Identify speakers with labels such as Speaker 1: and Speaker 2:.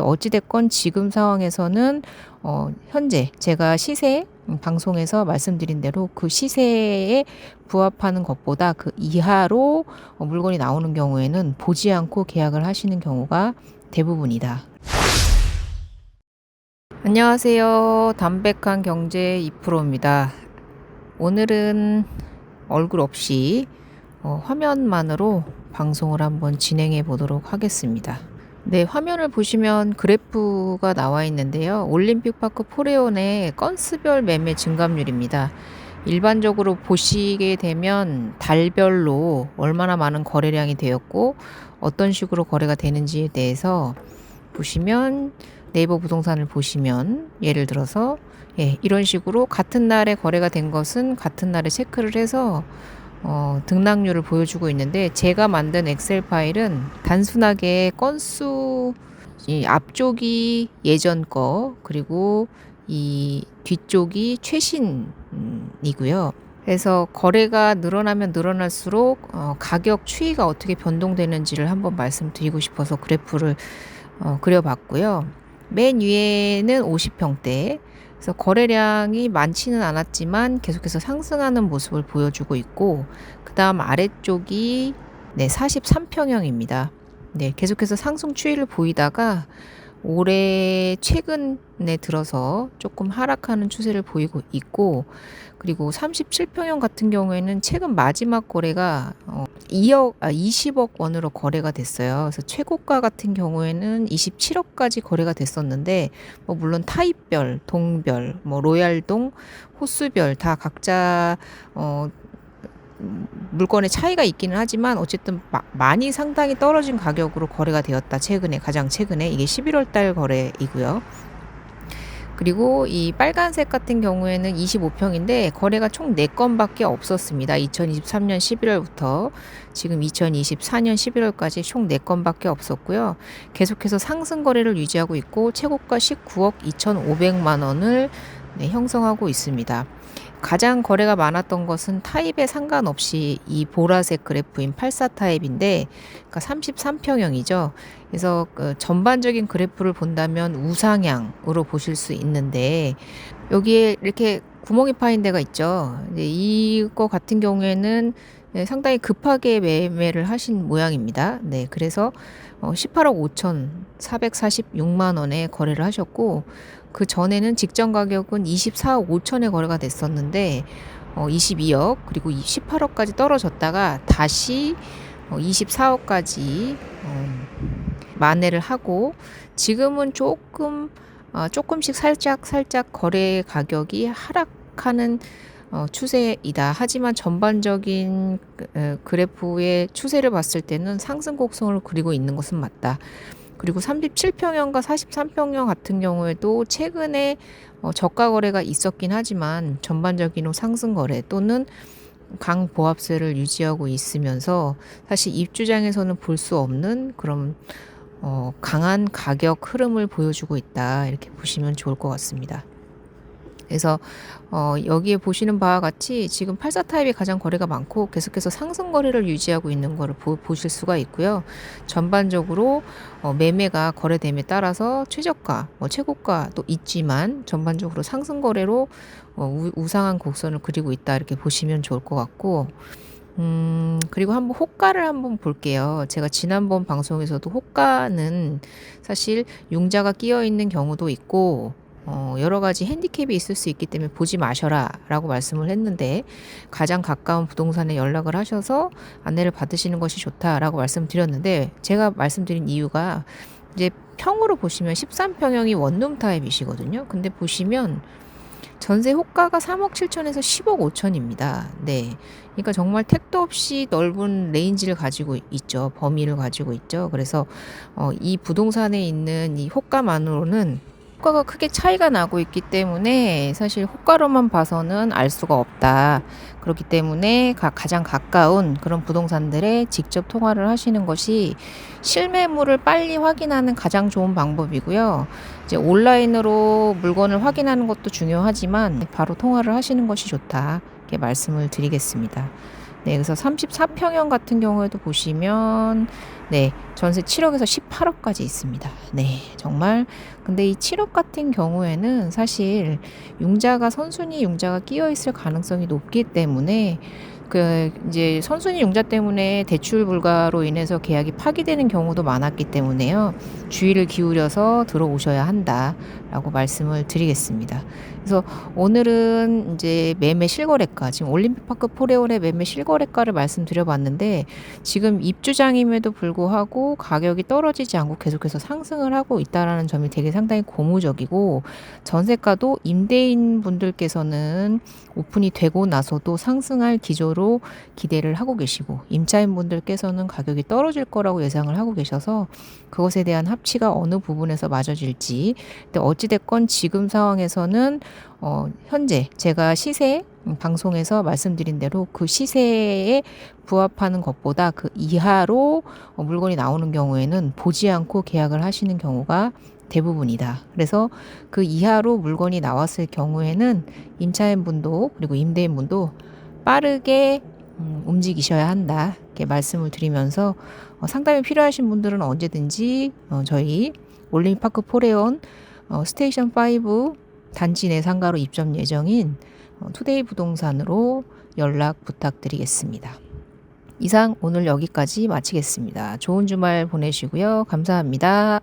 Speaker 1: 어찌됐건 지금 상황에서는 현재 제가 시세 방송에서 말씀드린 대로 그 시세에 부합하는 것보다 그 이하로 물건이 나오는 경우에는 보지 않고 계약을 하시는 경우가 대부분이다. 안녕하세요. 담백한 경제 2%입니다. 오늘은 얼굴 없이 화면만으로 방송을 한번 진행해 보도록 하겠습니다. 네, 화면을 보시면 그래프가 나와 있는데요. 올림픽파크 포레온의 건수별 매매 증감률입니다. 일반적으로 보시게 되면 달별로 얼마나 많은 거래량이 되었고 어떤 식으로 거래가 되는지에 대해서 보시면 네이버 부동산을 보시면 예를 들어서 이런 식으로 같은 날에 거래가 된 것은 같은 날에 체크를 해서 등락률을 보여주고 있는데, 제가 만든 엑셀 파일은 단순하게 건수, 이 앞쪽이 예전 거 그리고 이 뒤쪽이 최신이고요. 그래서 거래가 늘어나면 늘어날수록 가격 추이가 어떻게 변동되는지를 한번 말씀드리고 싶어서 그래프를 그려봤고요. 맨 위에는 50평대, 그래서 거래량이 많지는 않았지만 계속해서 상승하는 모습을 보여주고 있고, 그 다음 아래쪽이 43평형입니다. 계속해서 상승 추이를 보이다가 올해 최근에 들어서 조금 하락하는 추세를 보이고 있고, 그리고 37평형 같은 경우에는 최근 마지막 거래가 20억 원으로 거래가 됐어요. 그래서 최고가 같은 경우에는 27억까지 거래가 됐었는데, 물론 타입별, 동별, 로얄동, 호수별 다 각자 물건의 차이가 있기는 하지만 어쨌든 많이 상당히 떨어진 가격으로 거래가 되었다. 가장 최근에 이게 11월 달 거래이고요. 그리고 이 빨간색 같은 경우에는 25평인데 거래가 총 4건밖에 없었습니다. 2023년 11월부터 지금 2024년 11월까지 총 4건밖에 없었고요. 계속해서 상승 거래를 유지하고 있고 최고가 19억 2,500만 원을 형성하고 있습니다. 가장 거래가 많았던 것은 타입에 상관없이 이 보라색 그래프인 84 타입인데, 그러니까 33평형이죠. 그래서 전반적인 그래프를 본다면 우상향으로 보실 수 있는데, 여기에 이렇게 구멍이 파인 데가 있죠. 이거 같은 경우에는 상당히 급하게 매매를 하신 모양입니다. 그래서 18억 5,446만 원에 거래를 하셨고, 그 전에는 직전 가격은 24억 5천에 거래가 됐었는데 22억 그리고 18억까지 떨어졌다가 다시 24억까지 만회를 하고, 지금은 조금씩 살짝 거래 가격이 하락하는 추세이다. 하지만 전반적인 그래프의 추세를 봤을 때는 상승 곡선을 그리고 있는 것은 맞다. 그리고 37평형과 43평형 같은 경우에도 최근에 저가 거래가 있었긴 하지만 전반적인 상승 거래 또는 강보합세를 유지하고 있으면서 사실 입주장에서는 볼 수 없는 그런 강한 가격 흐름을 보여주고 있다, 이렇게 보시면 좋을 것 같습니다. 그래서 여기에 보시는 바와 같이 지금 84 타입이 가장 거래가 많고 계속해서 상승 거래를 유지하고 있는 것을 보실 수가 있고요. 전반적으로 매매가 거래됨에 따라서 최저가, 최고가도 있지만 전반적으로 상승 거래로 우상한 곡선을 그리고 있다, 이렇게 보시면 좋을 것 같고, 그리고 한번 호가를 한번 볼게요. 제가 지난번 방송에서도 호가는 사실 융자가 끼어 있는 경우도 있고 여러 가지 핸디캡이 있을 수 있기 때문에 보지 마셔라 라고 말씀을 했는데, 가장 가까운 부동산에 연락을 하셔서 안내를 받으시는 것이 좋다라고 말씀드렸는데, 제가 말씀드린 이유가 이제 평으로 보시면 13평형이 원룸 타입이시거든요. 근데 보시면 전세 호가가 3억 7천에서 10억 5천입니다. 그러니까 정말 택도 없이 넓은 레인지를 가지고 있죠. 범위를 가지고 있죠. 그래서 이 부동산에 있는 이 호가만으로는 호가가 크게 차이가 나고 있기 때문에 사실 호가로만 봐서는 알 수가 없다. 그렇기 때문에 가장 가까운 그런 부동산들에 직접 통화를 하시는 것이 실매물을 빨리 확인하는 가장 좋은 방법이고요. 이제 온라인으로 물건을 확인하는 것도 중요하지만 바로 통화를 하시는 것이 좋다, 이렇게 말씀을 드리겠습니다. 네, 그래서 34평형 같은 경우에도 보시면 네, 전세 7억에서 18억까지 있습니다. 네, 정말 근데 이 7억 같은 경우에는 사실 선순위 융자가 끼어 있을 가능성이 높기 때문에 이제 선순위 융자 때문에 대출 불가로 인해서 계약이 파기되는 경우도 많았기 때문에요. 주의를 기울여서 들어오셔야 한다라고 말씀을 드리겠습니다. 그래서 오늘은 이제 매매 실거래가, 지금 올림픽파크 포레온의 매매 실거래가를 말씀드려봤는데, 지금 입주장임에도 불구하고 가격이 떨어지지 않고 계속해서 상승을 하고 있다라는 점이 되게 상당히 고무적이고, 전세가도 임대인 분들께서는 오픈이 되고 나서도 상승할 기조로 기대를 하고 계시고, 임차인 분들께서는 가격이 떨어질 거라고 예상을 하고 계셔서 그것에 대한 합치가 어느 부분에서 맞아질지. 근데 어찌됐건 지금 상황에서는 현재 제가 시세 방송에서 말씀드린 대로 그 시세에 부합하는 것보다 그 이하로 물건이 나오는 경우에는 보지 않고 계약을 하시는 경우가 대부분이다. 그래서 그 이하로 물건이 나왔을 경우에는 임차인분도 그리고 임대인분도 빠르게 움직이셔야 한다. 이렇게 말씀을 드리면서 상담이 필요하신 분들은 언제든지 저희 올림픽파크 포레온 스테이션 5 단지 내 상가로 입점 예정인 투데이 부동산으로 연락 부탁드리겠습니다. 이상 오늘 여기까지 마치겠습니다. 좋은 주말 보내시고요. 감사합니다.